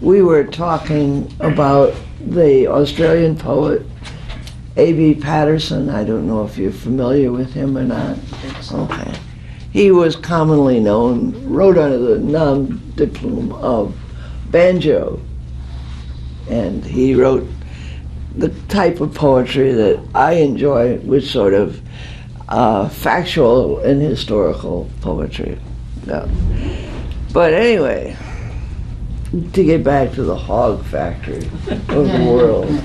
we were talking about the Australian poet A.B. Patterson. I don't know if you're familiar with him or not. Okay. He was commonly known, wrote under the nom de plume of banjo. And he wrote the type of poetry that I enjoy, which sort of factual and historical poetry. Yeah. But anyway, to get back to the hog factory of the world,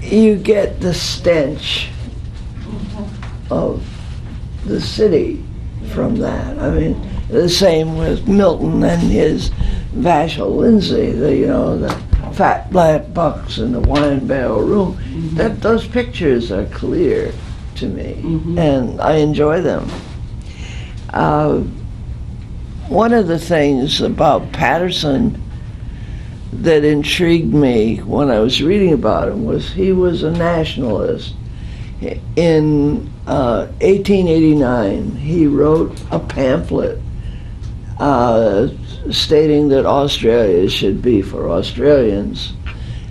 you get the stench of the city from that. I mean, the same with Milton and his Vachel Lindsay, the fat black bucks in the wine barrel room. That those pictures are clear to me, and I enjoy them. One of the things about Patterson that intrigued me when I was reading about him was he was a nationalist. In 1889, he wrote a pamphlet stating that Australia should be for Australians.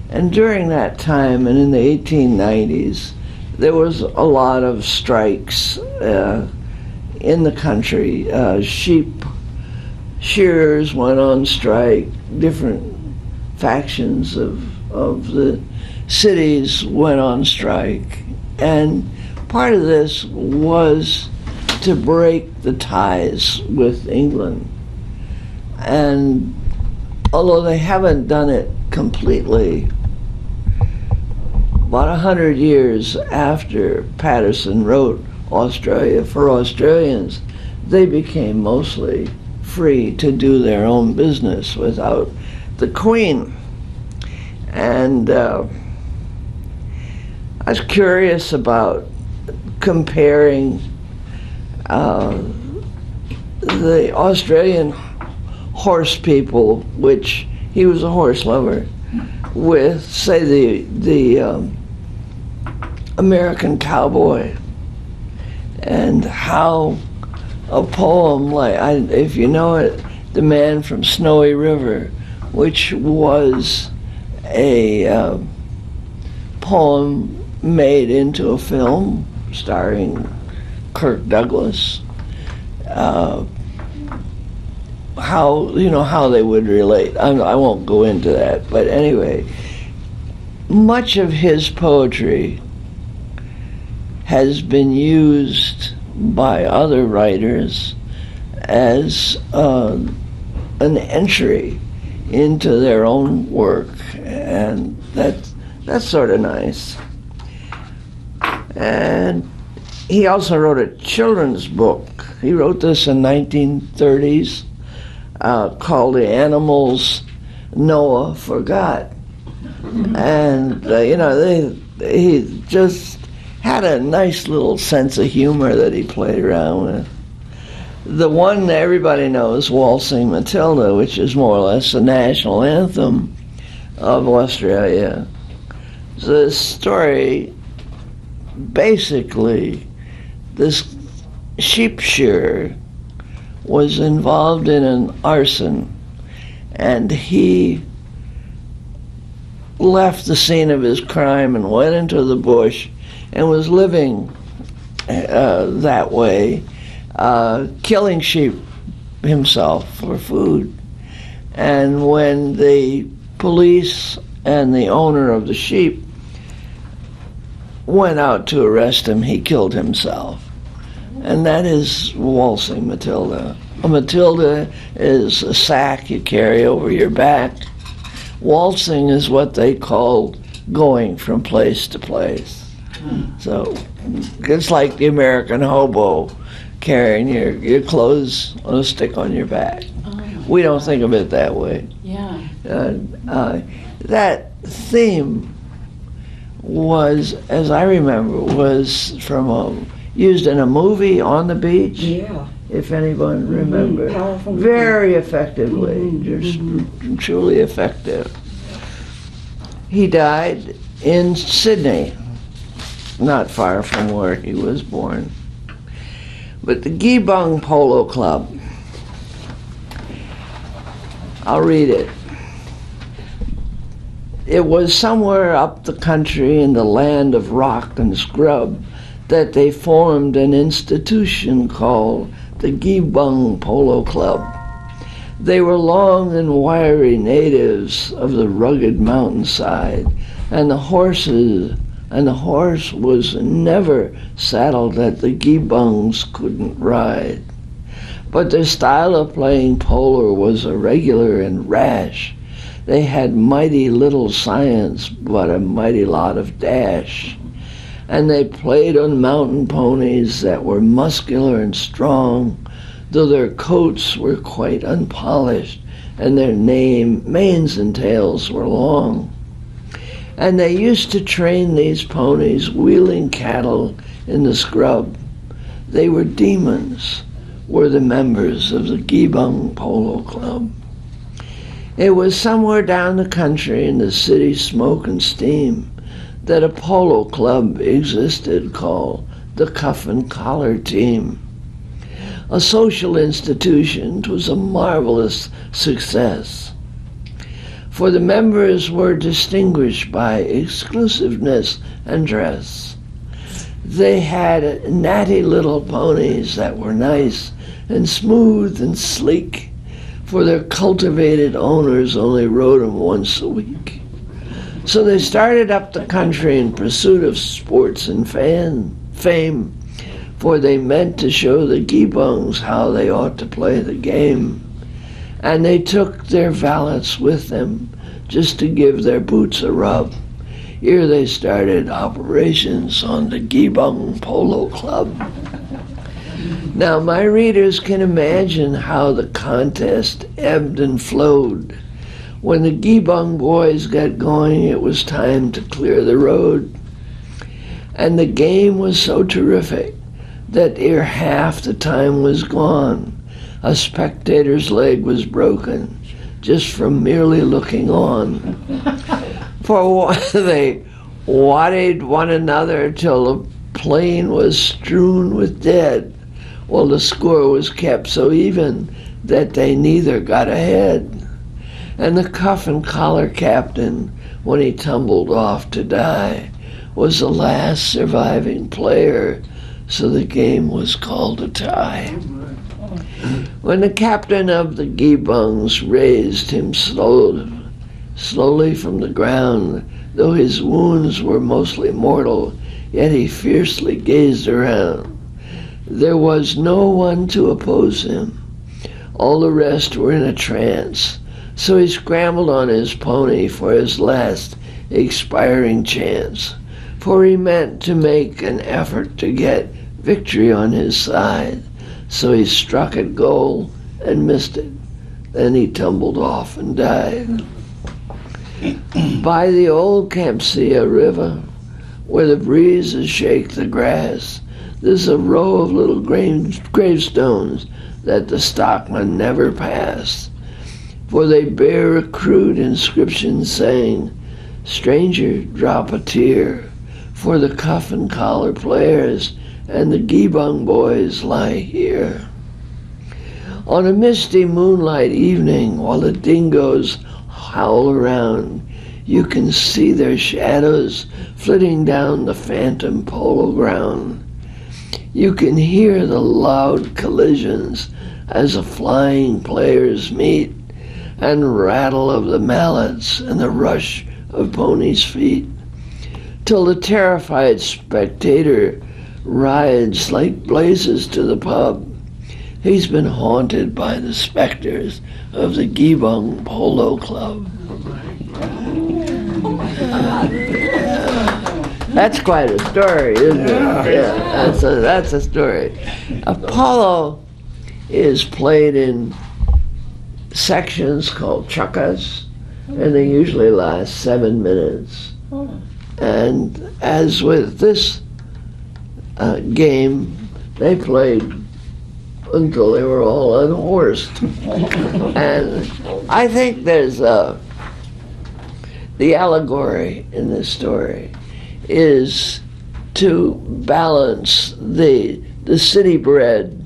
And during that time, and in the 1890s, there was a lot of strikes in the country. Sheep shearers went on strike, different factions of the cities went on strike. And part of this was to break the ties with England. And although they haven't done it completely, about 100 years after Patterson wrote Australia for Australians, they became mostly free to do their own business without the Queen. And I was curious about comparing the Australian horse people, which he was a horse lover, with, say, the American cowboy, and how a poem like, if you know it, The Man from Snowy River, which was a poem made into a film starring Kirk Douglas, how they would relate. I won't go into that, but anyway, much of his poetry has been used by other writers as an entry into their own work, and that's sort of nice. And he also wrote a children's book. He wrote this in 1930s called The Animals Noah Forgot. And, he just had a nice little sense of humor that he played around with. The one that everybody knows, Waltzing Matilda, which is more or less the national anthem of Australia. The story, basically, this sheep shearer was involved in an arson, and he left the scene of his crime and went into the bush and was living that way, killing sheep himself for food. And when the police and the owner of the sheep went out to arrest him, he killed himself. And that is Waltzing Matilda. A Matilda is a sack you carry over your back. Waltzing is what they call going from place to place. So it's like the American hobo carrying your clothes on a stick on your back. We don't think of it that way. Yeah. That theme was, as I remember, was from used in a movie, On the Beach. Yeah. If anyone remembers. Powerful. Very effectively, just truly effective. He died in Sydney, not far from where he was born. But the Geebung Polo Club I'll read it. It was somewhere up the country in the land of rock and scrub that they formed an institution called the Giebung Polo Club. They were long and wiry natives of the rugged mountainside, and the horse was never saddled that the Giebungs couldn't ride. But their style of playing polo was irregular and rash. They had mighty little science, but a mighty lot of dash. And they played on mountain ponies that were muscular and strong, though their coats were quite unpolished, and their manes and tails were long. And they used to train these ponies wheeling cattle in the scrub. They were demons, were the members of the Giebung Polo Club. It was somewhere down the country in the city smoke and steam that a polo club existed called the Cuff and Collar Team. A social institution, it was a marvelous success. For the members were distinguished by exclusiveness and dress. They had natty little ponies that were nice and smooth and sleek, for their cultivated owners only rode them once a week. So they started up the country in pursuit of sports and fame, for they meant to show the Giebungs how they ought to play the game. And they took their valets with them just to give their boots a rub. Here they started operations on the Giebung Polo Club. Now my readers can imagine how the contest ebbed and flowed. When the Giebung boys got going, it was time to clear the road. And the game was so terrific that ere half the time was gone, a spectator's leg was broken just from merely looking on. For they waddied one another till the plain was strewn with dead, while the score was kept so even that they neither got ahead. And the Cuff and Collar captain, when he tumbled off to die, was the last surviving player, so the game was called a tie. When the captain of the Giebungs raised him slowly from the ground, though his wounds were mostly mortal, yet he fiercely gazed around. There was no one to oppose him. All the rest were in a trance, so he scrambled on his pony for his last expiring chance, for he meant to make an effort to get victory on his side. So he struck at goal and missed it. Then he tumbled off and died. By the old Campsia River, where the breezes shake the grass, there's a row of little gravestones that the stockmen never pass, for they bear a crude inscription saying, "Stranger, drop a tear, for the Cuff and Collar players and the Giebung boys lie here." On a misty moonlight evening, while the dingoes howl around, you can see their shadows flitting down the phantom polo ground. You can hear the loud collisions as the flying players meet, and rattle of the mallets and the rush of ponies' feet, till the terrified spectator rides like blazes to the pub. He's been haunted by the specters of the Giebung Polo Club. That's quite a story, isn't it? Yeah, that's a story. A polo is played in sections called chukkas, and they usually last 7 minutes. And as with this game, they played until they were all unhorsed. And I think there's the allegory in this story is to balance the city-bred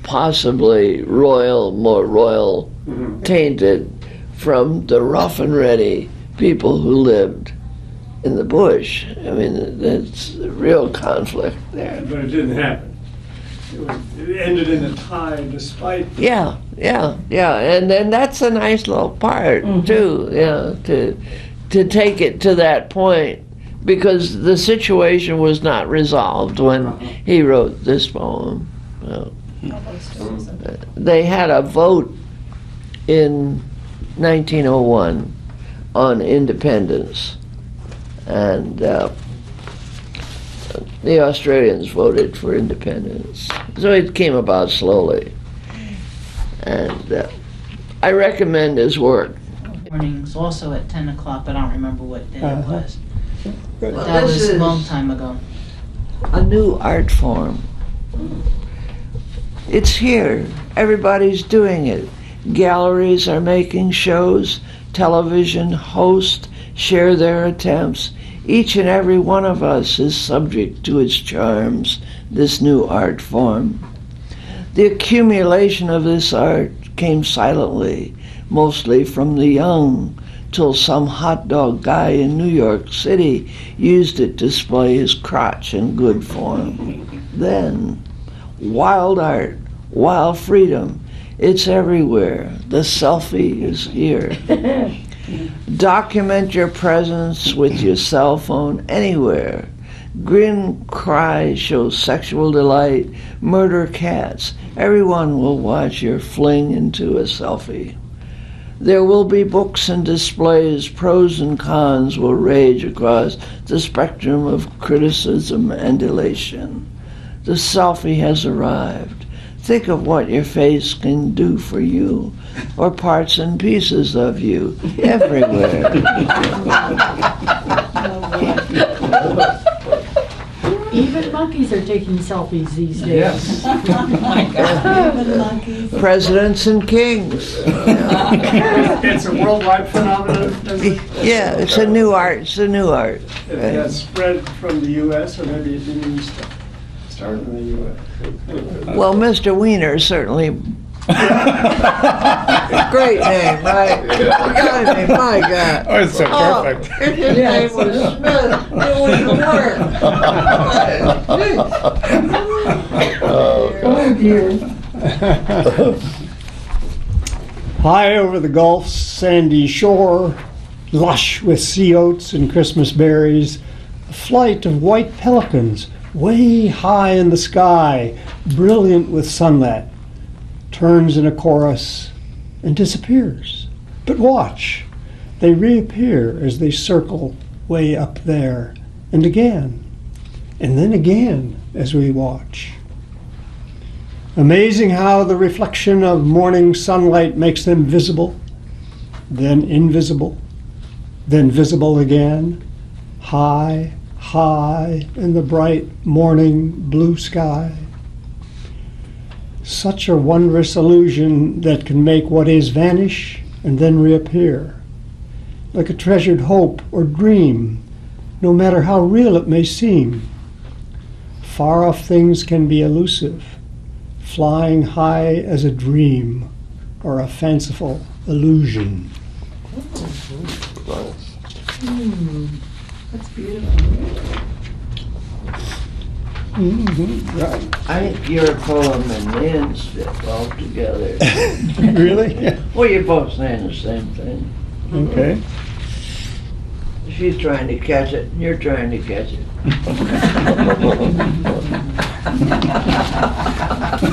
possibly royal, more royal, tainted from the rough and ready people who lived in the bush. I mean, that's a real conflict there. But it didn't happen. It ended in a tie despite... Yeah. And then that's a nice little part, too, to take it to that point, because the situation was not resolved when he wrote this poem. They had a vote in 1901 on independence, and the Australians voted for independence. So it came about slowly. And I recommend his work. Mornings also at 10 o'clock, but I don't remember what day it was. Well, That this was a is long time ago. a new art form. It's here. Everybody's doing it. Galleries are making shows. Television hosts share their attempts. Each and every one of us is subject to its charms, this new art form. The accumulation of this art came silently, mostly from the young, till some hot dog guy in New York City used it to display his crotch in good form. Then, wild art, wild freedom, it's everywhere. The selfie is here. Document your presence with your cell phone anywhere. Grin, cry, show sexual delight, murder cats. Everyone will watch your fling into a selfie. There will be books and displays, pros and cons will rage across the spectrum of criticism and elation. The selfie has arrived. Think of what your face can do for you, or parts and pieces of you, everywhere. Even monkeys are taking selfies these days. Yes. Even monkeys. Presidents and kings. It's a worldwide phenomenon. Yeah, it's a new art. It's a new art. It has spread from the U.S., or maybe it didn't even start in the U.S. Well, Mr. Wiener certainly. Great name, right? God, my God. Oh, it's so perfect. If his name was Smith, it wouldn't work. Oh dear. High over the Gulf's sandy shore, lush with sea oats and Christmas berries, a flight of white pelicans way high in the sky, brilliant with sunlight, turns in a chorus and disappears. But watch, they reappear as they circle way up there, and then again as we watch. Amazing how the reflection of morning sunlight makes them visible, then invisible, then visible again, high, high in the bright morning blue sky. Such a wondrous illusion that can make what is vanish and then reappear, like a treasured hope or dream, no matter how real it may seem. Far off things can be elusive, flying high as a dream or a fanciful illusion. That's beautiful. Right. I think your poem and Nan's fit well together. Really? Well, you're both saying the same thing. Okay. She's trying to catch it, and you're trying to catch it.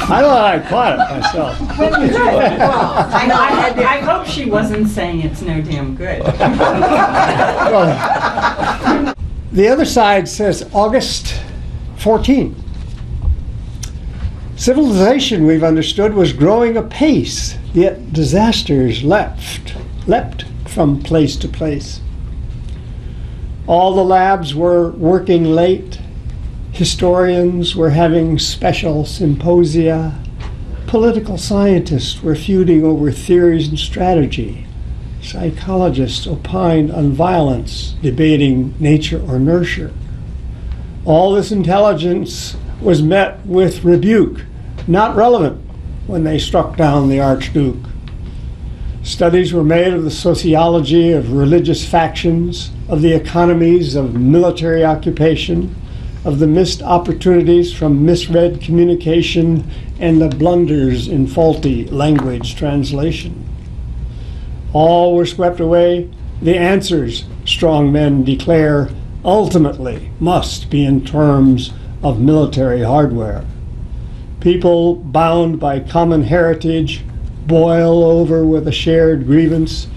I thought I caught it myself. I hope she wasn't saying it's no damn good. The other side says August 14. Civilization, we've understood, was growing apace, yet disasters leapt from place to place. All the labs were working late. Historians were having special symposia. Political scientists were feuding over theories and strategy. Psychologists opined on violence, debating nature or nurture. All this intelligence was met with rebuke. Not relevant, when they struck down the Archduke. Studies were made of the sociology of religious factions, of the economies of military occupation, of the missed opportunities from misread communication and the blunders in faulty language translation. All were swept away. The answers, strong men declare, ultimately must be in terms of military hardware. People bound by common heritage boil over with a shared grievance.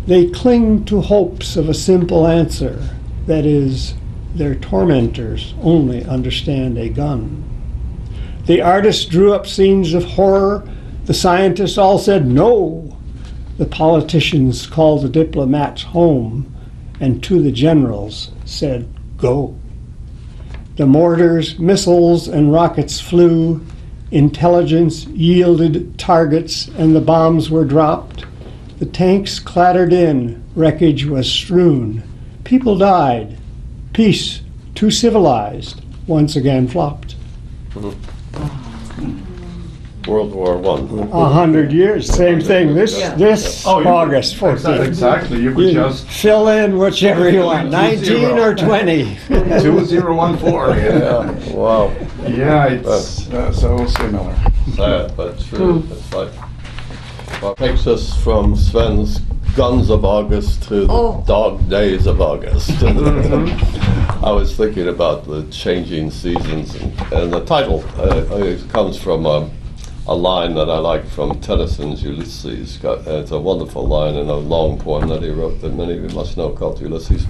They cling to hopes of a simple answer, that is, their tormentors only understand a gun. The artists drew up scenes of horror. The scientists all said no. The politicians called the diplomats home, and to the generals said go. The mortars, missiles, and rockets flew. Intelligence yielded targets, and the bombs were dropped. The tanks clattered in. Wreckage was strewn. People died. Peace, too civilized, once again flopped. World War I. 100 years, same thing. This Oh, you- August 14th. Exactly, you would You just fill in whichever you want, 19 or 20. 2014. Yeah, wow. Yeah, it's so similar. Sad, but true. It's like, what takes us from Sven's Guns of August to the Dog Days of August. I was thinking about the changing seasons, and the title it comes from a line that I like from Tennyson's Ulysses. It's a wonderful line in a long poem that he wrote that many of you must know called Ulysses.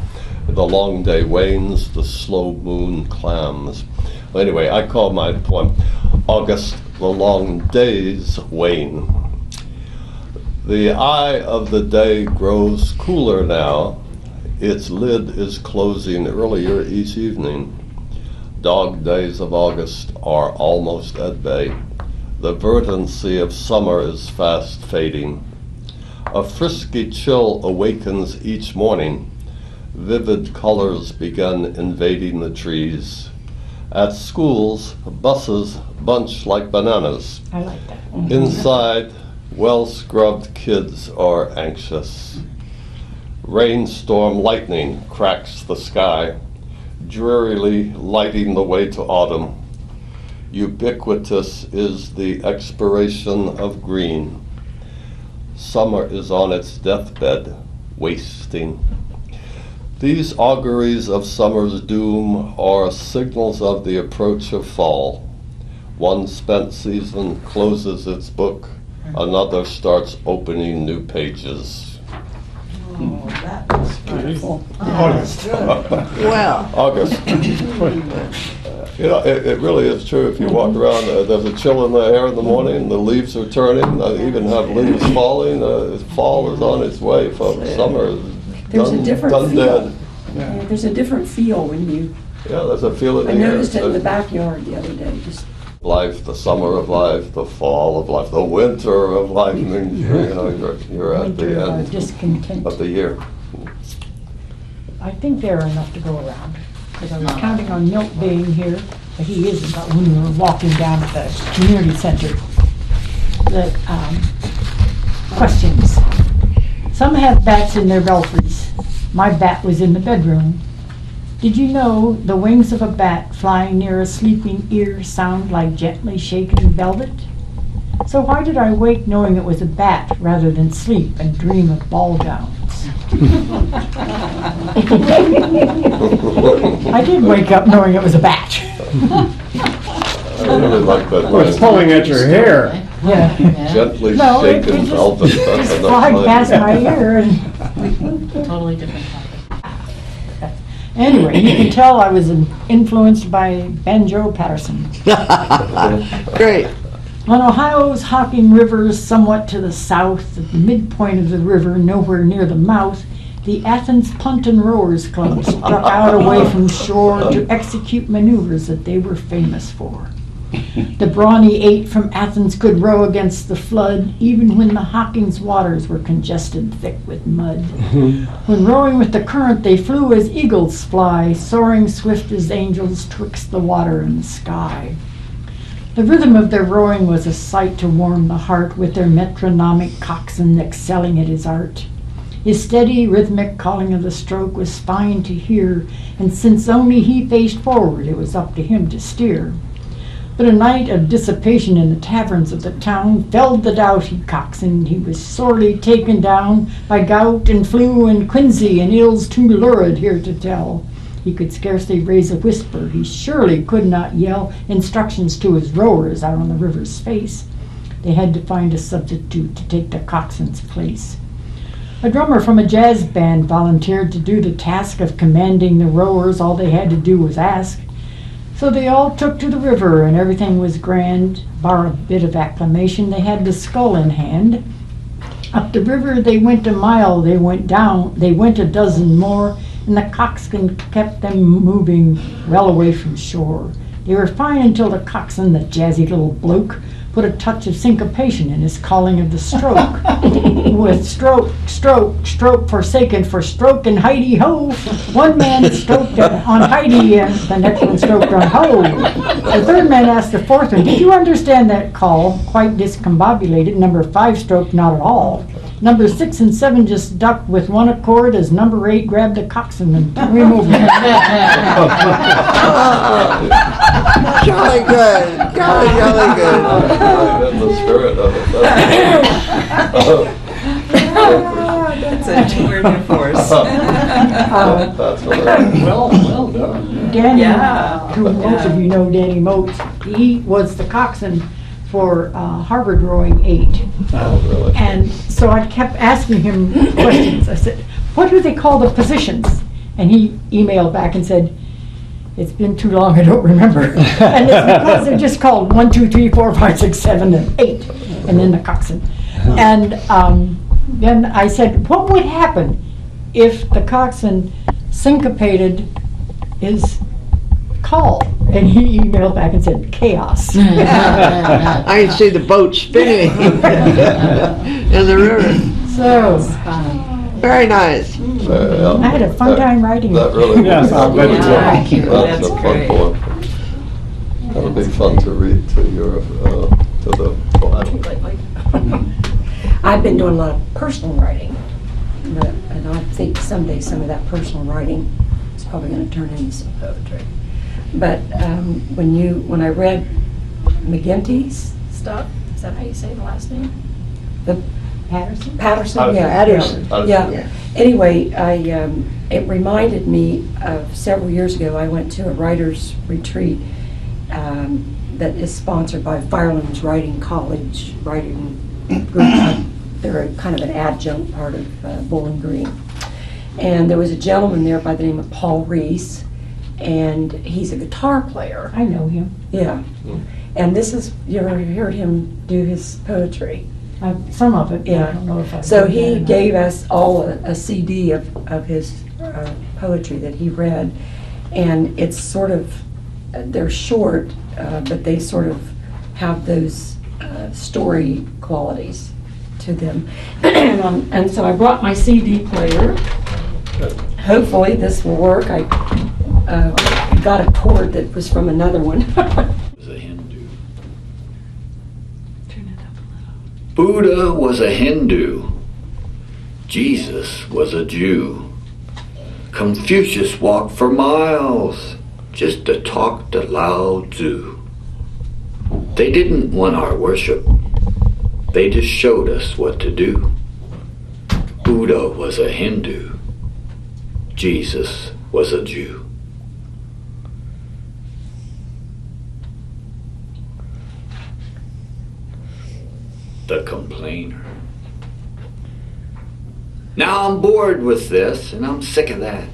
The long day wanes, the slow moon clams. Well, anyway, I call my poem August, the long days wane. The eye of the day grows cooler now. Its lid is closing earlier each evening. Dog days of August are almost at bay. The verdancy of summer is fast fading. A frisky chill awakens each morning. Vivid colors begin invading the trees. At schools, buses bunch like bananas. I like that. Inside, well-scrubbed kids are anxious. Rainstorm lightning cracks the sky, drearily lighting the way to autumn. Ubiquitous is the expiration of green. Summer is on its deathbed, wasting. These auguries of summer's doom are signals of the approach of fall. One spent season closes its book, another starts opening new pages. Oh, that was beautiful. Well, August. You know, it really is true. If you walk around, there's a chill in the air in the morning, the leaves are turning, even have leaves falling. Fall is on its way, folks. Summer is There's a done, different done feel. dead. Yeah, there's a different feel when you, Yeah, there's a feel in the I air. noticed it in the backyard the other day, just, Life, the summer of life, the fall of life, the winter of life. I mean, you know, you're at Winter the of end discontent. of the year. I think there are enough to go around, because I was No. counting on Milt being here, but he isn't, but when we were walking down at the community center, the questions. Some have bats in their belfries. My bat was in the bedroom. Did you know the wings of a bat flying near a sleeping ear sound like gently shaken velvet? So why did I wake knowing it was a bat rather than sleep and dream of ball gowns? I did wake up knowing it was a bat. I really like that Oh, it's line. pulling at your hair. Yeah. Gently No, it shaken just- velvet. It That's just enough flied line. past my ear and Totally different topic. anyway, you can tell I was influenced by Banjo Patterson. great. On Ohio's Hocking River, somewhat to the south, at the midpoint of the river, nowhere near the mouth, the Athens Punt and Rowers Club struck out away from shore to execute maneuvers that they were famous for. The brawny eight from Athens could row against the flood, even when the Hocking's waters were congested thick with mud. When rowing with the current, they flew as eagles fly, soaring swift as angels twixt the water and the sky. The rhythm of their rowing was a sight to warm the heart, with their metronomic coxswain excelling at his art. His steady, rhythmic calling of the stroke was fine to hear, and since only he faced forward, it was up to him to steer. But a night of dissipation in the taverns of the town felled the doughty coxswain. He was sorely taken down by gout and flu and quinsy and ills too lurid here to tell. He could scarcely raise a whisper. He surely could not yell instructions to his rowers out on the river's face. They had to find a substitute to take the coxswain's place. A drummer from a jazz band volunteered to do the task of commanding the rowers. All they had to do was ask. So they all took to the river, and everything was grand. Bar a bit of acclamation, they had the scull in hand. Up the river they went a mile, they went down, they went a dozen more, and the coxswain kept them moving well away from shore. They were fine until the coxswain, the jazzy little bloke, put a touch of syncopation in his calling of the stroke. With stroke, stroke, stroke forsaken for stroke and Heidi-ho. One man stroked on Heidi and the next one stroked on ho. The third man asked the fourth one, did you understand that call? Quite discombobulated. Number 5 stroked not at all. Number 6 and 7 just ducked with one accord as number 8 grabbed the coxswain and threw him over. Jolly good. Jolly good. I'm in the spirit of it. That's a tour de force. That's hilarious. Well done. Danny, Yeah. who most of you know Danny Moats, he was the coxswain for Harvard Rowing 8. Oh, really? And so I kept asking him questions. I said, what do they call the positions? And he emailed back and said, it's been too long, I don't remember. And it's because they're just called 1, 2, 3, 4, 5, 6, 7, and 8, and then the coxswain. And then I said, what would happen if the coxswain syncopated his call? And he emailed back and said, chaos. I can see the boat spinning in the river. So, Very nice. I had a fun time writing That it. really Yes, I'll bet you Thank you. That's That's a fun great. poem. That'll be fun to read to your, to the Bible. I've been doing a lot of personal writing, and I think someday some of that personal writing is probably going to turn into some poetry. But when I read McGinty's stuff, is that how you say the last name? The Patterson? Patterson, yeah. Patterson. Yeah. Yeah. Anyway, it reminded me of several years ago, I went to a writer's retreat that is sponsored by Firelands Writing College writing group. They're kind of an adjunct part of Bowling Green. And there was a gentleman there by the name of Paul Reese, and he's a guitar player. I know him. Yeah. And this is, you ever heard him do his poetry? Some of it, but Yeah. I don't know if I. So did that he or not. gave us all a CD of his poetry that he read, and it's sort of, they're short, but they sort of have those story qualities to them. And so I brought my CD player. Hopefully this will work. I got a chord that was from another one. Was a Hindu. Buddha was a Hindu. Jesus was a Jew. Confucius walked for miles just to talk to Lao Tzu. They didn't want our worship. They just showed us what to do. Buddha was a Hindu. Jesus was a Jew. The complainer. Now I'm bored with this and I'm sick of that.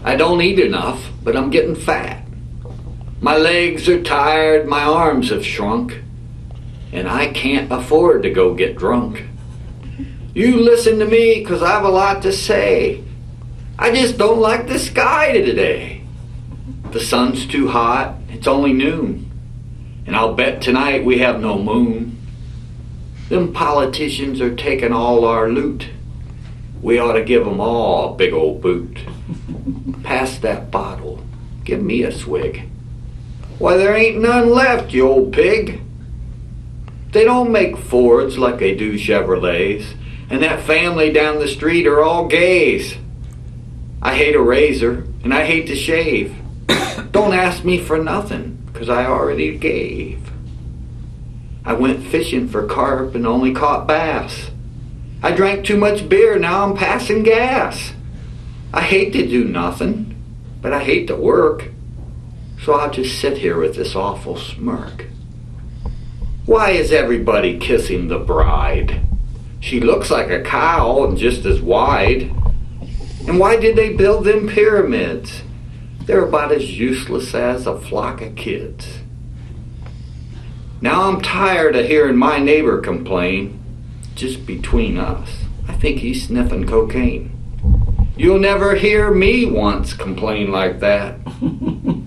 I don't eat enough, but I'm getting fat. My legs are tired, my arms have shrunk, and I can't afford to go get drunk. You listen to me, 'cause I have a lot to say. I just don't like the sky today. The sun's too hot, it's only noon, and I'll bet tonight we have no moon. Them politicians are taking all our loot. We ought to give 'em all a big old boot. Pass that bottle, give me a swig. Why, there ain't none left, you old pig. They don't make Fords like they do Chevrolets, and that family down the street are all gays. I hate a razor, and I hate to shave. Don't ask me for nothing, 'cause I already gave. I went fishing for carp and only caught bass. I drank too much beer, now I'm passing gas. I hate to do nothing, but I hate to work. So I'll just sit here with this awful smirk. Why is everybody kissing the bride? She looks like a cow and just as wide. And why did they build them pyramids? They're about as useless as a flock of kids. Now I'm tired of hearing my neighbor complain. Just between us, I think he's sniffing cocaine. You'll never hear me once complain like that,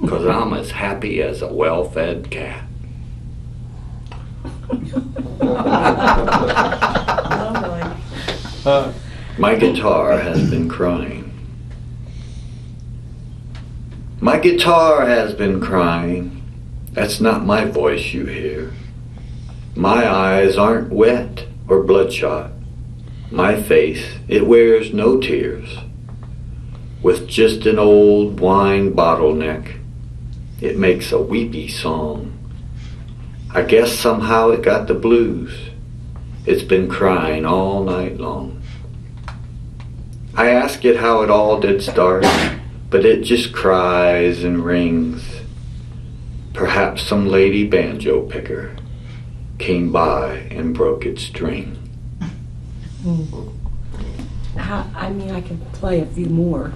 'cause I'm as happy as a well-fed cat. My guitar has been crying. My guitar has been crying. That's not my voice you hear. My eyes aren't wet or bloodshot. My face, it wears no tears. With just an old wine bottleneck, it makes a weepy song. I guess somehow it got the blues. It's been crying all night long. I ask it how it all did start, but it just cries and rings. Perhaps some lady banjo picker came by and broke its string. I can play a few more.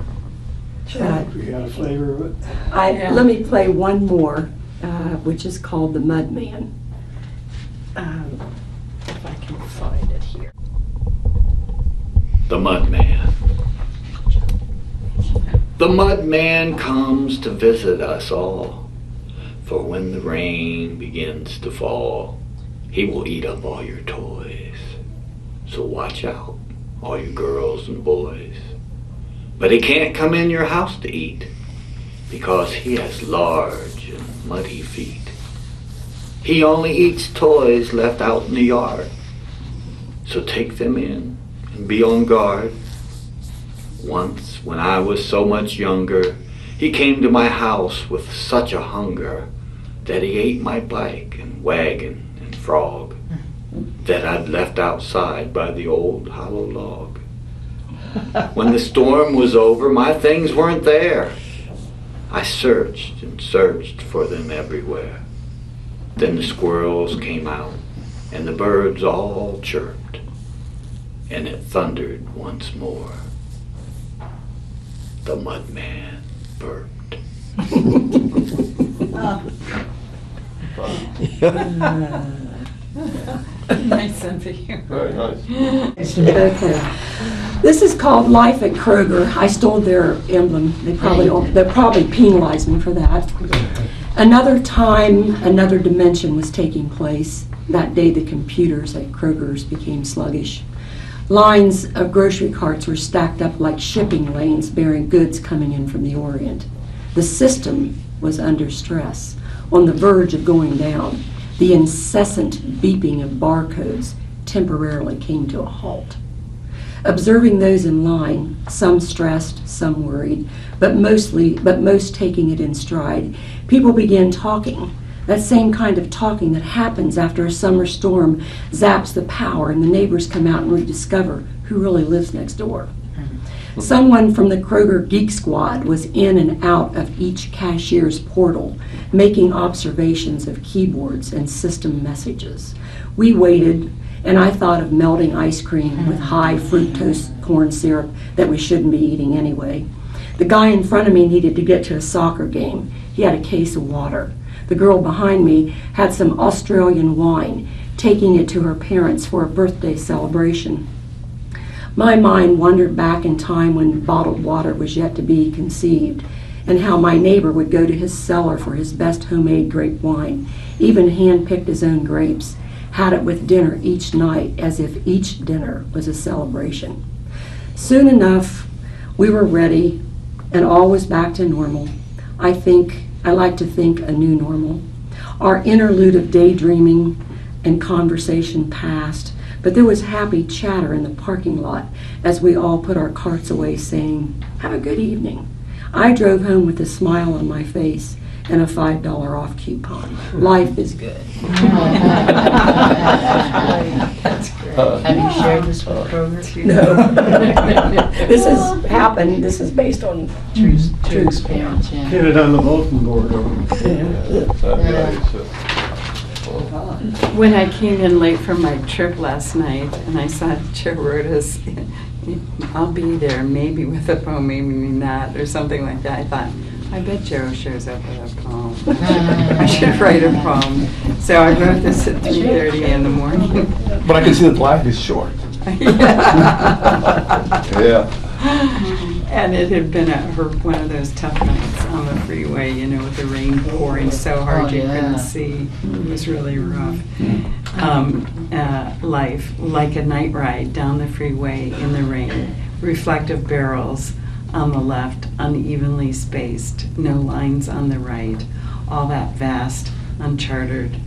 We got a flavor of it. Let me play one more, which is called The Mudman. If I can find it here. The Mudman. The Mudman comes to visit us all, for when the rain begins to fall, he will eat up all your toys. So watch out, all you girls and boys. But he can't come in your house to eat, because he has large and muddy feet. He only eats toys left out in the yard. So take them in and be on guard. Once, when I was so much younger, he came to my house with such a hunger that he ate my bike and wagon and frog that I'd left outside by the old hollow log. When the storm was over, my things weren't there. I searched and searched for them everywhere. Then the squirrels came out, and the birds all chirped, and it thundered once more. The Mudman burped. Nice sense of humor. Very nice. Okay. This is called Life at Kroger. I stole their emblem. They'll probably penalize me for that. Another time, another dimension was taking place. That day the computers at Kroger's became sluggish. Lines of grocery carts were stacked up like shipping lanes bearing goods coming in from the Orient. The system was under stress, on the verge of going down. The incessant beeping of barcodes temporarily came to a halt. Observing those in line, some stressed, some worried, but most taking it in stride, people began talking. That same kind of talking that happens after a summer storm zaps the power and the neighbors come out and rediscover who really lives next door. Someone from the Kroger Geek Squad was in and out of each cashier's portal, making observations of keyboards and system messages. We waited, and I thought of melting ice cream with high fructose corn syrup that we shouldn't be eating anyway. The guy in front of me needed to get to a soccer game. He had a case of water. The girl behind me had some Australian wine, taking it to her parents for a birthday celebration. My mind wandered back in time when bottled water was yet to be conceived, and how my neighbor would go to his cellar for his best homemade grape wine, even hand-picked his own grapes, had it with dinner each night as if each dinner was a celebration. Soon enough, we were ready, and all was back to normal. I think I like to think a new normal. Our interlude of daydreaming and conversation passed, but there was happy chatter in the parking lot as we all put our carts away saying, "Have a good evening." I drove home with a smile on my face and a $5 off coupon. Life is good. That's great. Have you shared this with Kroger? No. This has happened, this is based on true experience. Yeah. Get it on the bulletin board. When I came in late from my trip last night and I saw Joe wrote us, "I'll be there, maybe with a poem, maybe not," or something like that, I thought, I bet Joe shows up with a poem. I should write a poem. So I wrote this at 3:30 in the morning. But I can see that life is short. Yeah. And it had been one of those tough nights on the freeway, you know, with the rain pouring so hard you couldn't see. It was really rough. Life, like a night ride down the freeway in the rain, reflective barrels on the left, unevenly spaced, no lines on the right, all that vast, uncharted,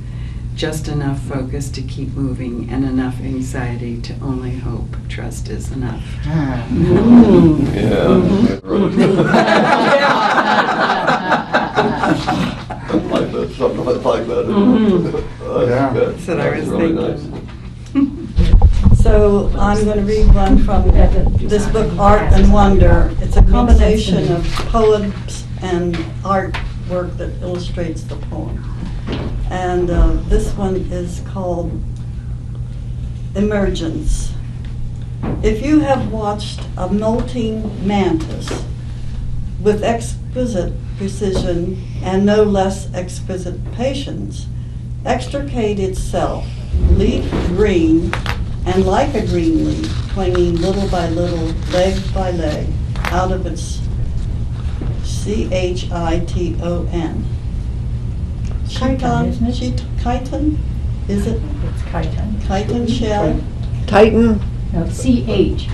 just enough focus to keep moving and enough anxiety to only hope trust is enough. Yeah. Like that, something like that. Yeah. That's what I was thinking. So I'm going to read one from this book, Art and Wonder. It's a combination of poems and artwork that illustrates the poem. And this one is called Emergence. If you have watched a molting mantis with exquisite precision and no less exquisite patience extricate itself, leaf green, and like a green leaf, clinging little by little, leg by leg, out of its chiton. Chiton, isn't it? Chiton? Is it? It's chitin. Chitin shell? Titan? No, CH.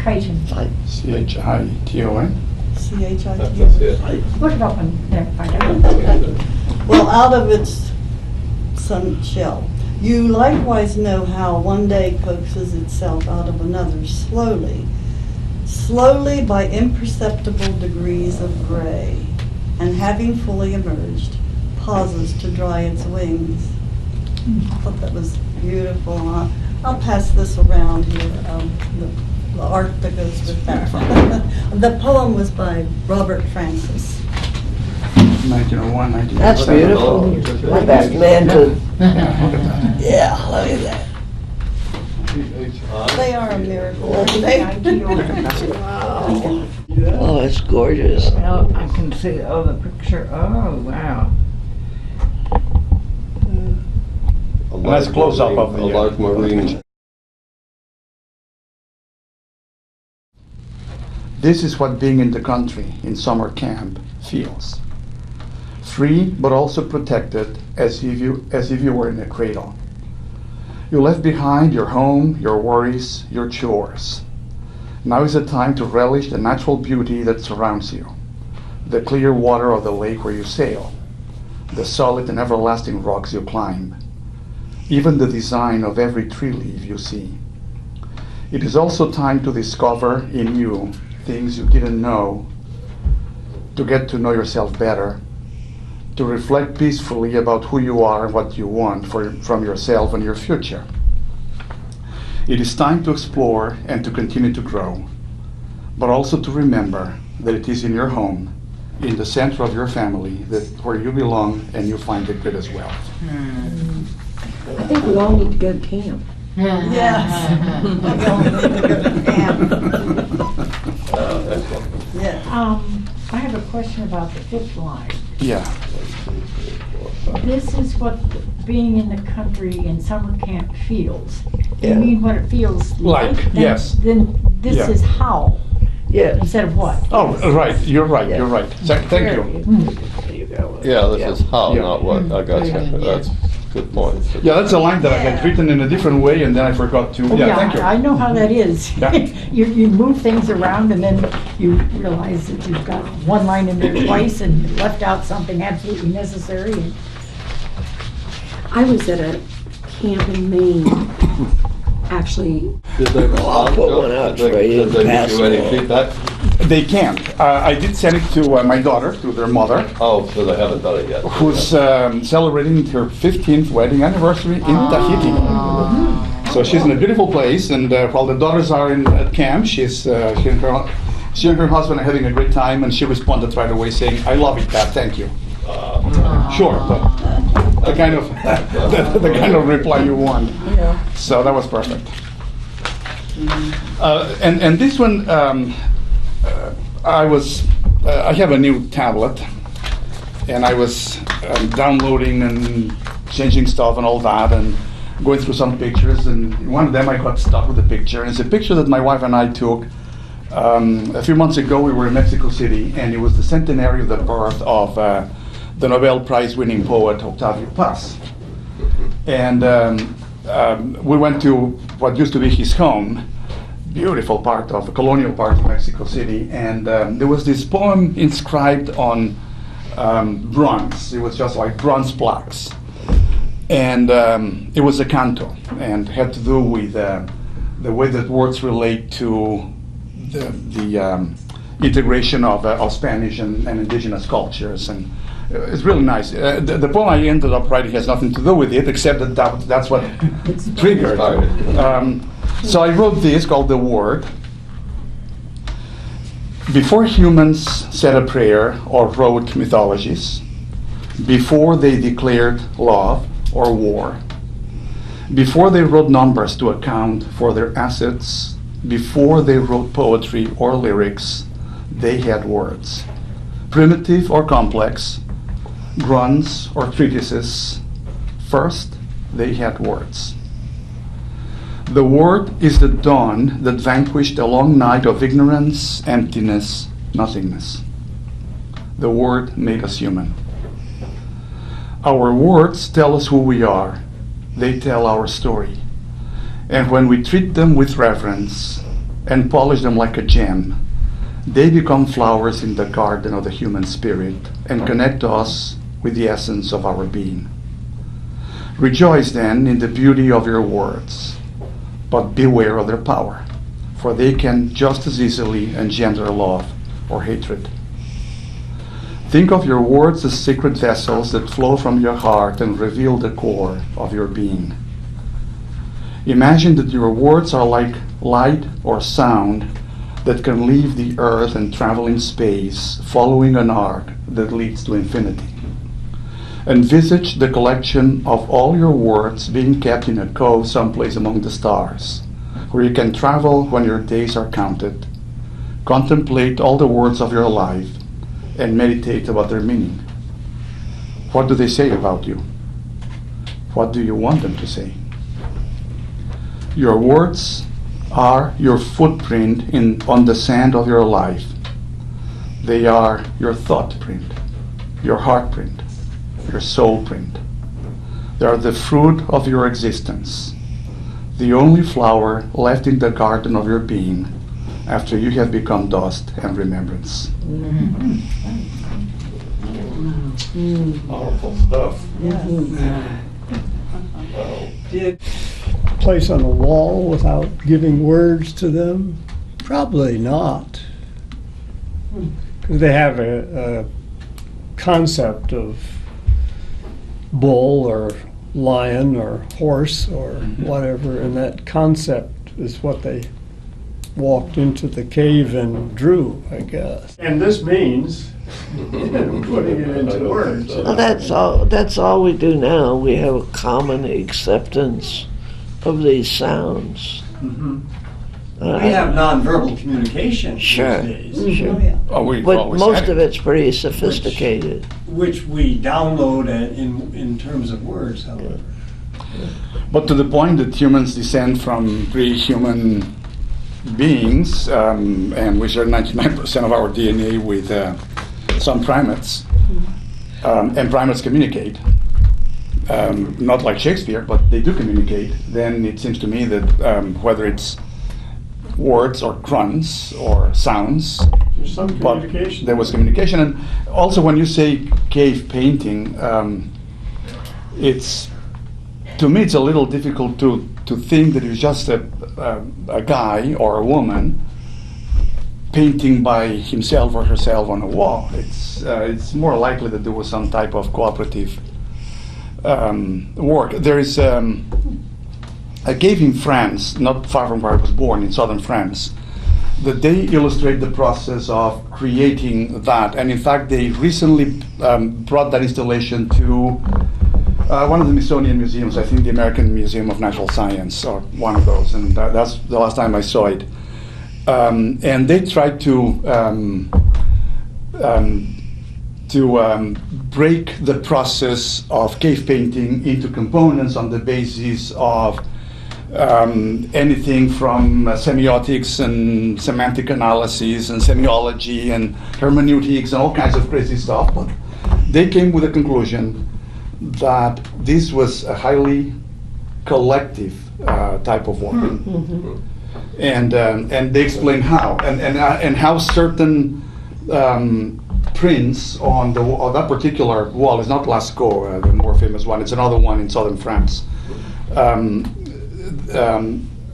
Chitin. CHITON. CHITN? That's it. Look it up and then find out. Well, out of its sun shell. You likewise know how one day coaxes itself out of another slowly, slowly by imperceptible degrees of gray, and having fully emerged, pauses to dry its wings. I thought that was beautiful. I'll pass this around here, the art that goes with that. The poem was by Robert Francis. 1901, 1902. That's beautiful. Like that mantle. Yeah, Yeah, look at that. look at that. They are a miracle, aren't they? Oh, it's gorgeous. Oh, I can see, the picture, oh, wow. A Nice large close-up marine- of the, A large marine. This is what being in the country in summer camp feels. Free, but also protected, as if you were in a cradle. You left behind your home, your worries, your chores. Now is the time to relish the natural beauty that surrounds you. The clear water of the lake where you sail. The solid and everlasting rocks you climb. Even the design of every tree leaf you see. It is also time to discover in you things you didn't know, to get to know yourself better, to reflect peacefully about who you are and what you want from yourself and your future. It is time to explore and to continue to grow, but also to remember that it is in your home, in the center of your family, that where you belong and you find the greatest wealth. I think we all need to go to camp. Yes. We all need to go to camp. Excellent. Yes. I have a question about the fifth line. Yeah. This is what being in the country in summer camp feels. Yeah. You mean what it feels Like, Then- yes. Then this Yeah. is how, Yeah. instead of what. Oh, right, you're right, Yeah. you're right. Thank you. You go. Yeah, this is how, Yeah. not what. I got you. That's Good point. Yeah, that's a line that I had written in a different way, and then I forgot to. Oh, Yeah, thank you. I know how that is. Yeah. You move things around and then you realize that you've got one line in there twice and left out something absolutely necessary. And I was at a camp in Maine, actually. Did they respond? put one out Did for they, you did they to give you any pass feedback? They can't. I did send it to my daughter, to their mother, Oh, so they haven't done it yet. who's celebrating her 15th wedding anniversary in Tahiti. So she's in a beautiful place, and while the daughters are at camp, she and her husband are having a great time, and she responded right away saying, "I love it, Pat, thank you." Sure, but the kind of the kind of reply you want. Yeah. So that was perfect. And this one, I have a new tablet, and I was downloading and changing stuff and all that, and going through some pictures, and one of them I got stuck with a picture, and it's a picture that my wife and I took a few months ago. We were in Mexico City, and it was the centenary of the birth of the Nobel Prize winning poet Octavio Paz. And we went to what used to be his home, beautiful part of a colonial part of Mexico City, and there was this poem inscribed on bronze. It was just like bronze plaques, and it was a canto, and had to do with the way that words relate to the integration of Spanish and indigenous cultures, and it's really nice. The poem I ended up writing has nothing to do with it, except that's what triggered. So I wrote this called The Word. Before humans said a prayer or wrote mythologies, before they declared love or war, before they wrote numbers to account for their assets, before they wrote poetry or lyrics, they had words. Primitive or complex, grunts or treatises, first they had words. The word is the dawn that vanquished a long night of ignorance, emptiness, nothingness. The word made us human. Our words tell us who we are. They tell our story. And when we treat them with reverence and polish them like a gem, they become flowers in the garden of the human spirit and connect us with the essence of our being. Rejoice then in the beauty of your words, but beware of their power, for they can just as easily engender love or hatred. Think of your words as sacred vessels that flow from your heart and reveal the core of your being. Imagine that your words are like light or sound that can leave the earth and travel in space, following an arc that leads to infinity. Envisage the collection of all your words being kept in a cove someplace among the stars, where you can travel when your days are counted, contemplate all the words of your life, and meditate about their meaning. What do they say about you? What do you want them to say? Your words are your footprint on the sand of your life. They are your thought print, your heart print, your soul print. They are the fruit of your existence, the only flower left in the garden of your being after you have become dust and remembrance. Powerful stuff. Place on a wall without giving words to them? Probably not. They have a concept of bull or lion or horse or whatever, and that concept is what they walked into the cave and drew, I guess. And this means putting it into words. Well, that's all we do now. We have a common acceptance of these sounds. We have nonverbal communication Sure, these days. sure. Oh, yeah. Oh, we've But always most had of it. it's pretty sophisticated. Which we download in terms of words, however. But to the point that humans descend from pre-human beings, and we share 99% of our DNA with some primates, and primates communicate. not like Shakespeare, but they do communicate, then it seems to me that whether it's words or grunts or sounds, There's some but communication. there was communication. And also when you say cave painting, it's, to me it's a little difficult to think that it's just a guy or a woman painting by himself or herself on a wall. It's more likely that there was some type of cooperative work. There is a cave in France, not far from where I was born, in southern France, that they illustrate the process of creating that. And in fact, they recently brought that installation to one of the Smithsonian museums, I think the American Museum of Natural Science, or one of those, and that's the last time I saw it. And they tried to break the process of cave painting into components on the basis of anything from semiotics and semantic analysis and semiology and hermeneutics and all kinds of crazy stuff. But they came with a conclusion that this was a highly collective type of work. And they explain how and how certain prints on that particular wall is not Lascaux, the more famous one. It's another one in southern France.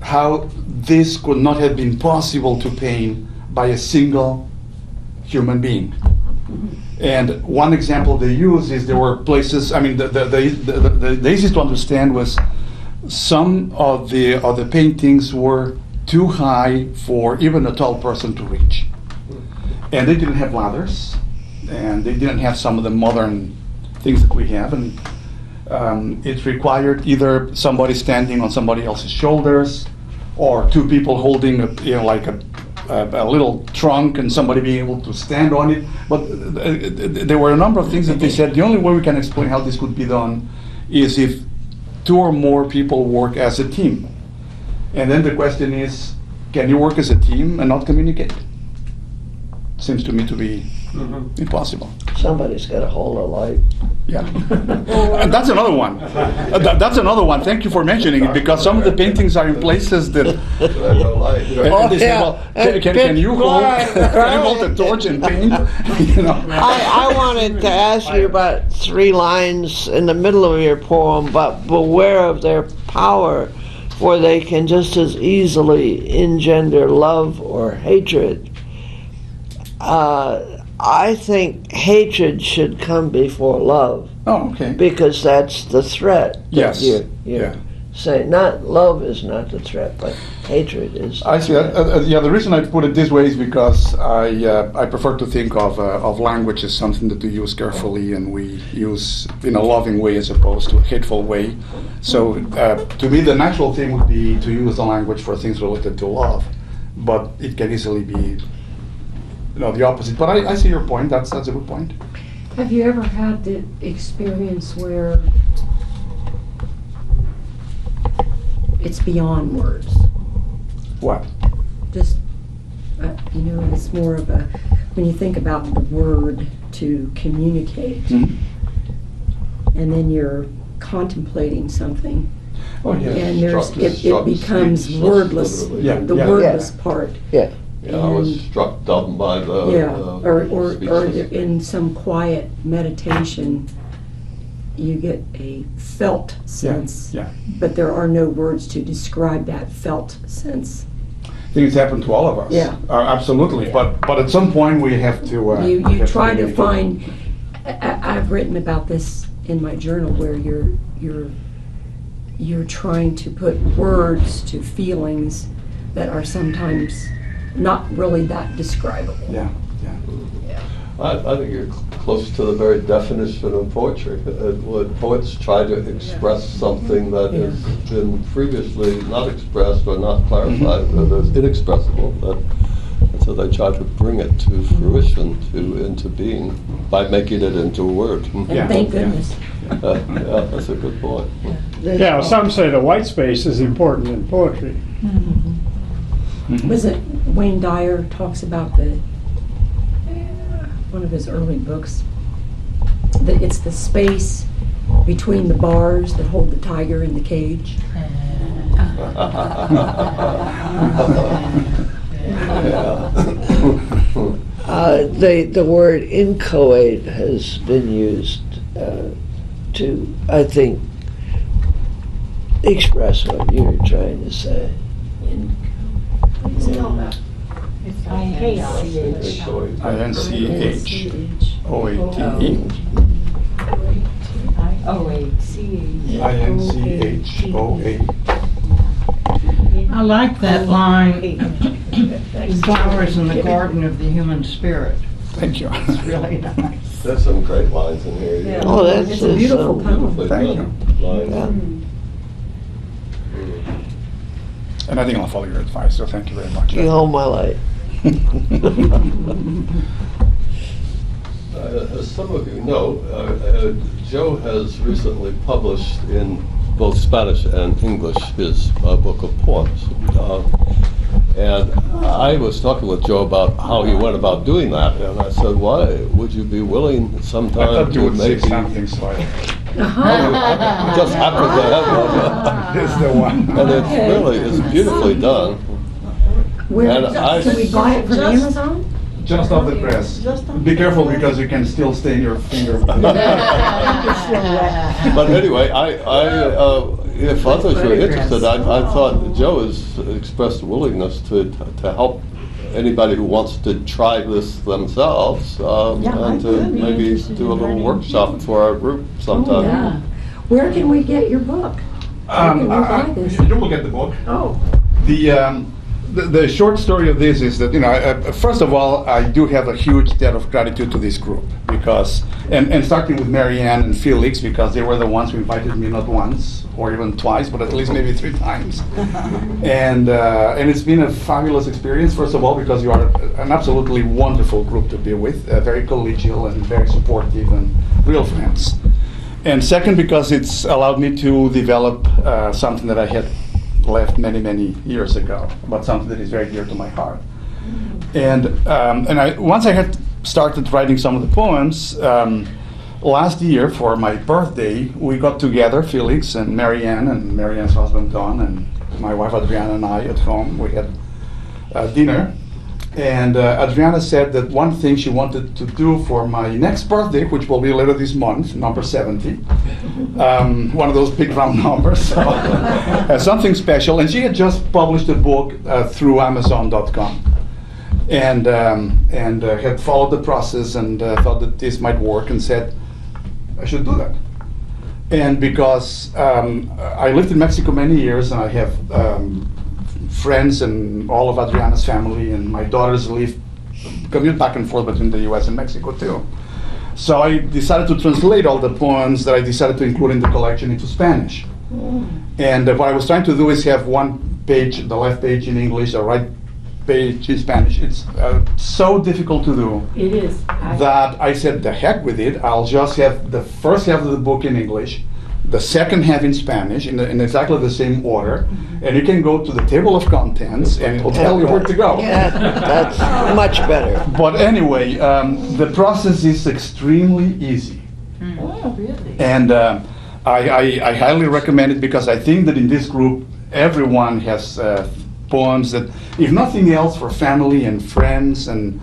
How this could not have been possible to paint by a single human being. And one example they use is there were places. I mean, the easiest to understand was some of the paintings were too high for even a tall person to reach, and they didn't have ladders, and they didn't have some of the modern things that we have, and it required either somebody standing on somebody else's shoulders, or two people holding a little trunk and somebody being able to stand on it. But there were a number of things that they said the only way we can explain how this could be done is if two or more people work as a team. And then the question is, can you work as a team and not communicate? Seems to me to be impossible. Somebody's got to hold a light. Yeah. That's another one. That's another one. Thank you for mentioning it, because some of the paintings are in places that. And they say, well, can you hold the torch and paint? You know. I wanted to ask you about 3 lines in the middle of your poem, but beware of their power, for they can just as easily engender love or hatred. I think hatred should come before love. Oh, okay. Because that's the threat. Yes. You're saying not love is not the threat, but hatred is. I see. The reason I put it this way is because I prefer to think of language as something that we use carefully and we use in a loving way as opposed to a hateful way. So to me, the natural thing would be to use the language for things related to love, but it can easily be. The opposite. But I see your point. That's a good point. Have you ever had the experience where it's beyond words? What? Just, it's more of a, when you think about the word to communicate, and then you're contemplating something, and it becomes wordless, the wordless part. Yeah. Yeah, I was struck dumb by the or in some quiet meditation, you get a felt sense, but there are no words to describe that felt sense. Things happen to all of us. Yeah, absolutely. Yeah. But at some point we have to. You try to find. I've written about this in my journal where you're trying to put words to feelings that are sometimes not really that describable. Yeah. I think you're close to the very definition of poetry. When poets try to express something that has been previously not expressed or not clarified, that is inexpressible, and so they try to bring it to fruition, into being, by making it into a word. And thank goodness. That's a good point. Yeah, some say the white space is important in poetry. Was it Wayne Dyer talks about one of his early books, that it's the space between the bars that hold the tiger in the cage. The word inchoate has been used to, I think, express what you're trying to say. I-N-C-H-O-A-T-E. I-N-C-H-O-A. I like that line, flowers in the garden of the human spirit. Thank you. It's really nice. There's some great lines in here. Yeah. Oh, that's It's a beautiful poem. Thank you. Lines. And I think I'll follow your advice, so thank you very much. You hold my light. As some of you know, Joe has recently published in both Spanish and English his book of poems. And I was talking with Joe about how he went about doing that, and I said, why would you be willing sometime I thought you to would maybe... say something, so Just happened to have one. This is the one. And it's beautifully done. Where, And can we buy it from Amazon? Just off the press. Be careful because you can still stain your finger. But anyway, if others are interested, I thought Joe has expressed willingness to help anybody who wants to try this themselves, and to maybe do a little workshop for our group sometime. Yeah. Where can we get your book? Where can we buy this? You will get the book. Oh. The short story of this is that, first of all, I do have a huge debt of gratitude to this group because, and starting with Marianne and Felix, because they were the ones who invited me not once or even twice, but at least maybe 3 times. And it's been a fabulous experience, first of all, because you are an absolutely wonderful group to be with, very collegial and very supportive and real friends. And second, because it's allowed me to develop something that I had left many, many years ago, but something that is very dear to my heart. And once I had started writing some of the poems, last year for my birthday, we got together, Felix and Marianne's husband Don, and my wife Adriana and I at home. We had dinner. And Adriana said that one thing she wanted to do for my next birthday, which will be later this month, number 70, one of those big round numbers, so, something special. And she had just published a book through Amazon.com, and had followed the process and thought that this might work, and said, I should do that. And because I lived in Mexico many years, and I have friends and all of Adriana's family, and my daughters commute back and forth between the US and Mexico too. So I decided to translate all the poems that I decided to include in the collection into Spanish. And what I was trying to do is have one page, the left page in English, the right page in Spanish. It's so difficult to do. It is. That I said, the heck with it, I'll just have the first half of the book in English, the second half in Spanish, in exactly the same order, and you can go to the table of contents and it will tell you where to go. Yeah, that's much better. But anyway, the process is extremely easy. Oh, really? And I highly recommend it because I think that in this group, everyone has poems that, if nothing else, for family and friends and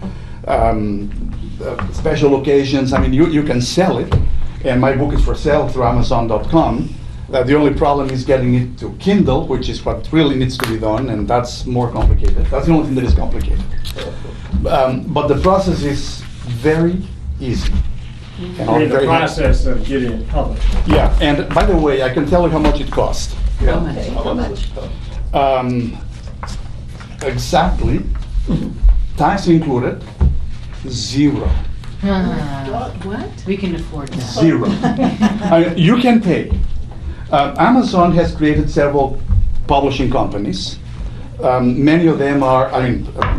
special occasions. I mean, you can sell it. And my book is for sale through Amazon.com. The only problem is getting it to Kindle, which is what really needs to be done, and that's more complicated. That's the only thing that is complicated. But the process is very easy. And I'm In the very happy. process of getting it published. Yeah, and by the way, I can tell you how much it cost. How much? How much? Exactly, tax included, $0. What? We can afford that. $0. You can pay. Amazon has created several publishing companies. Many of them are,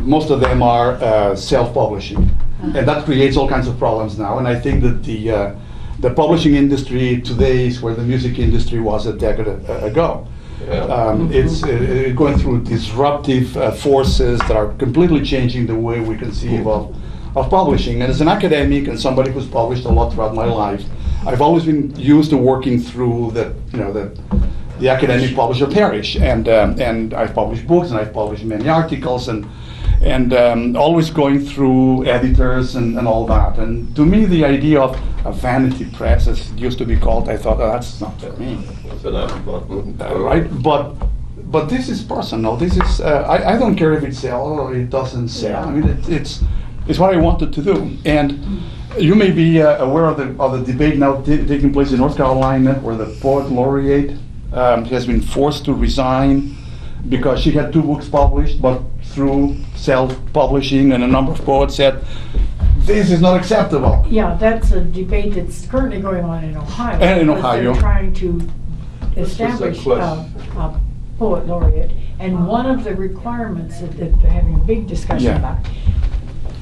most of them are self-publishing. And that creates all kinds of problems now. And I think that the publishing industry today is where the music industry was a decade ago. It's going through disruptive forces that are completely changing the way we conceive of publishing. And as an academic and somebody who's published a lot throughout my life, I've always been used to working through the academic publisher parish, and I've published books and I've published many articles and always going through editors and all that. And to me, the idea of a vanity press, as it used to be called, I thought, oh, that's not for me. Right? But this is personal. This is I don't care if it sells or it doesn't sell. I mean, it's what I wanted to do. And you may be aware of the debate now taking place in North Carolina, where the poet laureate has been forced to resign because she had 2 books published, but through self-publishing, and a number of poets said, this is not acceptable. Yeah, that's a debate that's currently going on in Ohio. And in because Ohio. They're trying to establish a poet laureate, and one of the requirements that they're having a big discussion Yeah. about,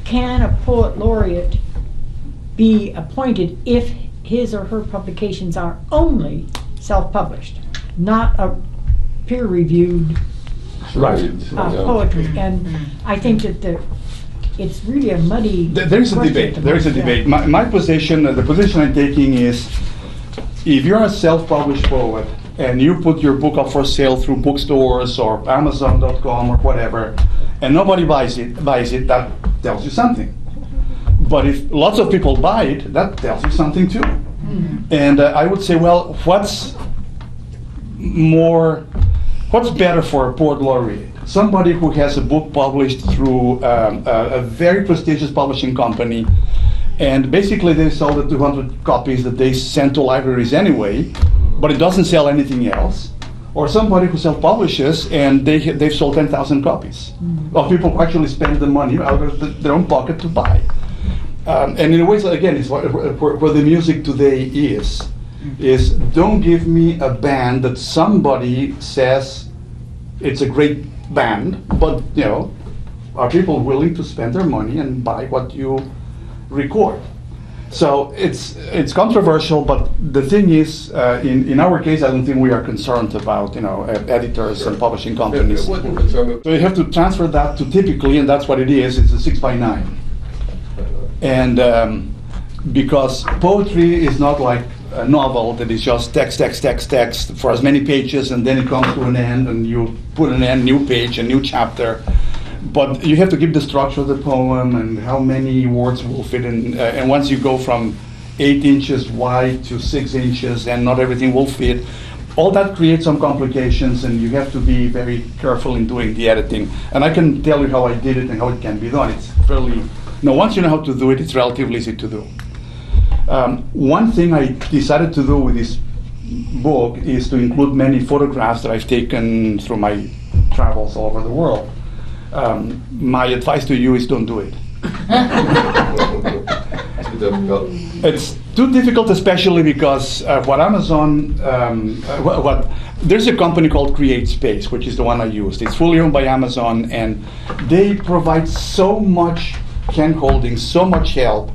can a poet laureate be appointed if his or her publications are only self-published, not a peer-reviewed Right. poetry? And I think that it's really a muddy There is a question debate. at the There is a moment. debate. My position, the position I'm taking is, if you're a self-published poet and you put your book up for sale through bookstores or Amazon.com or whatever, and nobody buys it, that tells you something. But if lots of people buy it, that tells you something too. And I would say, well, what's better for a poet laureate? Somebody who has a book published through a very prestigious publishing company, and basically they sell the 200 copies that they send to libraries anyway, but it doesn't sell anything else. Or somebody who self-publishes and they've sold 10,000 copies of people who actually spend the money out of their own pocket to buy. And in a way, again, it's where the music today is don't give me a band that somebody says it's a great band, but are people willing to spend their money and buy what you record? So it's controversial, but the thing is, in our case, I don't think we are concerned about editors and publishing companies. So you have to transfer that to typically, and that's what it is. It's a 6x9, and because poetry is not like a novel that is just text for as many pages, and then it comes to an end, and you put an end, new page, a new chapter. But you have to give the structure of the poem and how many words will fit in. And once you go from 8 inches wide to 6 inches, and not everything will fit, all that creates some complications, and you have to be very careful in doing the editing. And I can tell you how I did it and how it can be done. It's fairly, once you know how to do it, it's relatively easy to do. One thing I decided to do with this book is to include many photographs that I've taken through my travels all over the world. My advice to you is don't do it. It's too difficult, especially because what Amazon, there's a company called CreateSpace, which is the one I used. It's fully owned by Amazon, and they provide so much hand-holding, so much help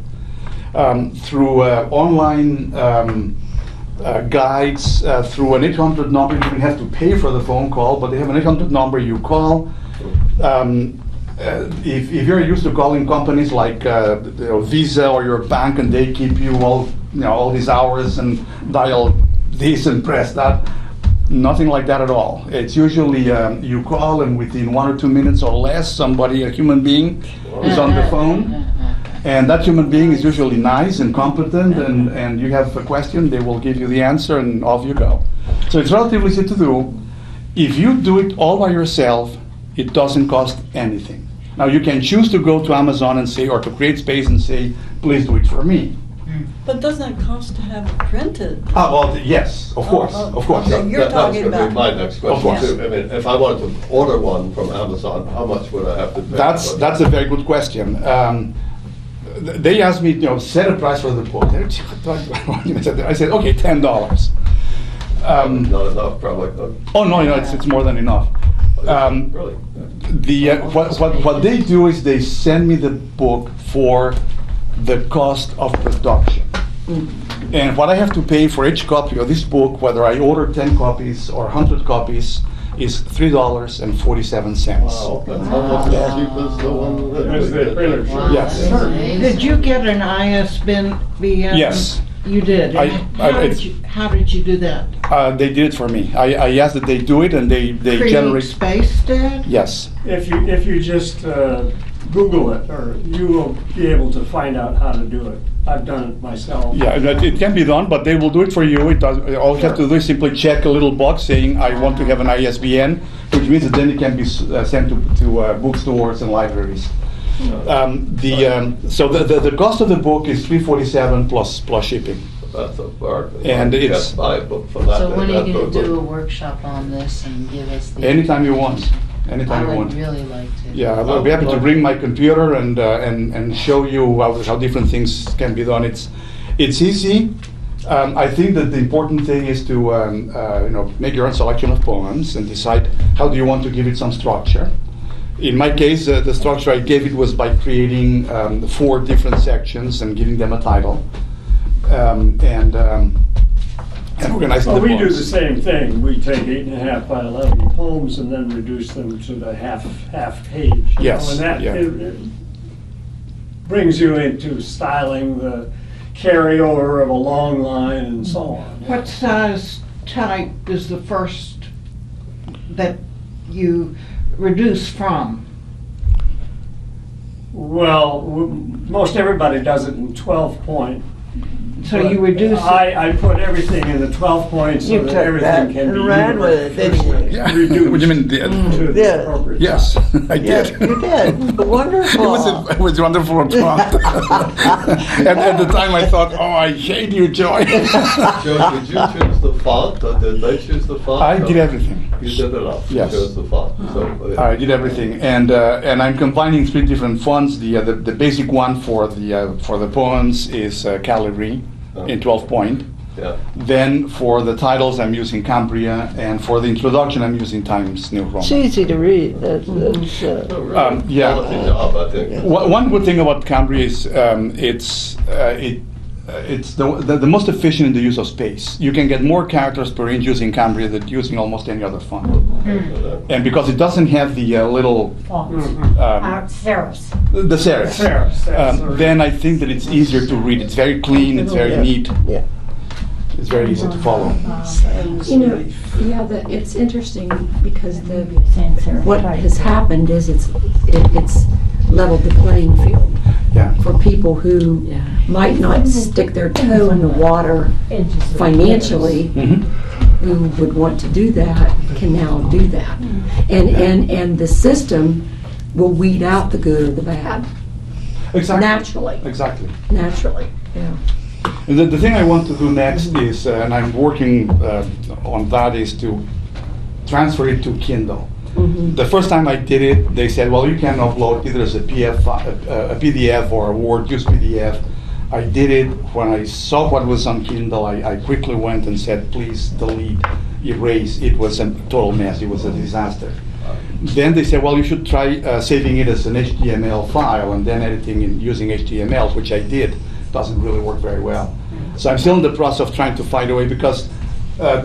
through online guides, through an 800 number. You don't have to pay for the phone call, but they have an 800 number you call. If you're used to calling companies like Visa or your bank, and they keep you all these hours and dial this and press that, nothing like that at all. It's usually you call, and within 1 or 2 minutes or less, somebody, a human being, is on the phone. And that human being is usually nice and competent, and you have a question, they will give you the answer, and off you go. So it's relatively easy to do. If you do it all by yourself, it doesn't cost anything. Now you can choose to go to Amazon and say, or to CreateSpace and say, please do it for me. But doesn't it cost to have it printed? Well, yes, of course, of course. Okay, you're talking That's about. my next Of question course. too. I mean, if I wanted to order one from Amazon, how much would I have to pay? That's a very good question. They asked me, set a price for the book. I said, okay, $10. Not enough, probably. Oh no, it's more than enough. Really? What they do is they send me the book for the cost of production. And what I have to pay for each copy of this book, whether I order 10 copies or 100 copies, is $3.47. Wow, that's almost as cheap as the one As the printer. Yes. Did you get an ISBN? Yes. You did. I- How did you do that? They did it for me. I asked that they do it, and they Create generate. space, Dad? Yes. If you just Google it, or you will be able to find out how to do it. I've done it myself. Yeah, it can be done, but they will do it for you. It does. All you have to do is simply check a little box saying I want to have an ISBN, which means that then it can be sent to bookstores and libraries. So the cost of the book is $347 plus shipping. That's a bargain. And You it's- can't buy a book for that. So when are That's you a gonna do a book. workshop on this and give us the? Anytime you want. I Anytime you would want. really like to. Yeah, I'll be happy to bring my computer and show you how different things can be done. It's easy. I think that the important thing is to make your own selection of poems and decide how do you want to give it some structure. In my case, the structure I gave it was by creating 4 different sections and giving them a title, and organizing Well, the we do poems. the same thing. We take 8.5 by 11 poems and then reduce them to the half page. you know, Yes, And that yeah. it brings you into styling the carryover of a long line and so on. What size type is the first that you reduce from? Well, most everybody does it in 12 point. So you reduce it. I put everything in the 12 points so You that took everything that can be and ran with it, didn't you? Yeah. reduced What do you mean? to the Yeah. appropriate Yes, size. I Yeah, did. you did. Wonderful. It was wonderful and fun. At the time, I thought, "Oh, I hate you, Joy." Joe, did you choose the font, or did they choose the font? I No. did everything. You did it all. Yes. You chose the font. So, I did everything, and I'm combining 3 different fonts. The basic one for the poems is Calibri in 12 point. yeah. Then for the titles, I'm using Cambria, and for the introduction, I'm using Times New Roman. It's easy to read. That's Oh, really? Yeah. Quality job, I think. One good thing about Cambria is it's the most efficient in the use of space. You can get more characters per inch using Cambria than using almost any other font. And because it doesn't have the little Serifs. the serifs, Serifs, that's right. then I think that it's easier to read. It's very clean. It's very Yeah. neat. Yeah. It's very easy to follow. You know, yeah, it's interesting because what has happened is it's leveled the playing field Yeah. for people who Yeah. might not stick their toe in the water financially, Mhm. who would want to do that, can now do that. And the system will weed out the good or the bad, Exactly. naturally, Exactly. yeah. And the thing I want to do next is, and I'm working on that, is to transfer it to Kindle. The first time I did it, they said, well, you can upload either as a PDF or a Word, use PDF. I did it. When I saw what was on Kindle, I quickly went and said, please delete, erase. It was a total mess. It was a disaster. Then they said, well, you should try saving it as an HTML file and then editing in using HTML, which I did. Doesn't really work very well. So I'm still in the process of trying to find a way, because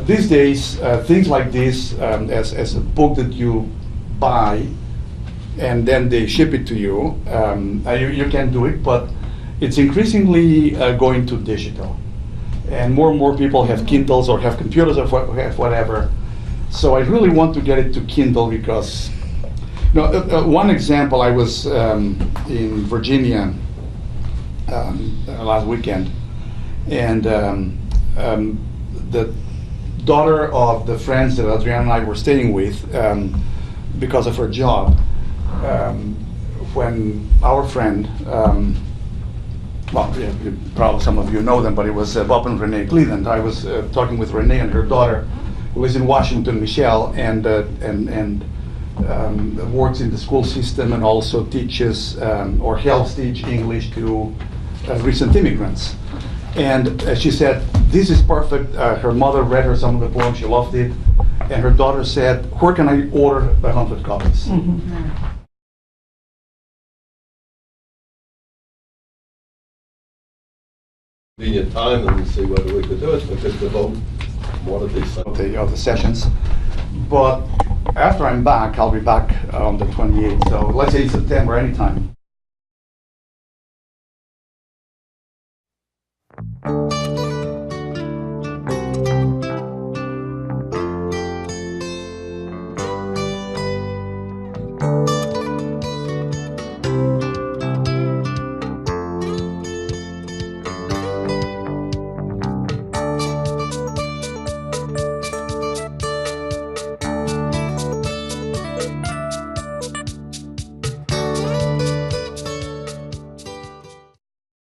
these days, things like this, as a book that you buy and then they ship it to you, you can do it, but it's increasingly going to digital. And more people have Kindles or have computers or have whatever. So I really want to get it to Kindle because, one example, I was in Virginia last weekend, and the daughter of the friends that Adriana and I were staying with, because of her job, when our friend, probably some of you know them, but it was Bob and Renee Cleveland. I was talking with Renee and her daughter, who is in Washington, Michelle, and works in the school system and also teaches or helps teach English to recent immigrants. And she said, this is perfect. Her mother read her some of the poems, she loved it. And her daughter said, where can I order 100 copies? Convenient time and see whether we could do it, because we vote one of these. Of the sessions. But after I'm back, I'll be back on the 28th. So let's say September, anytime.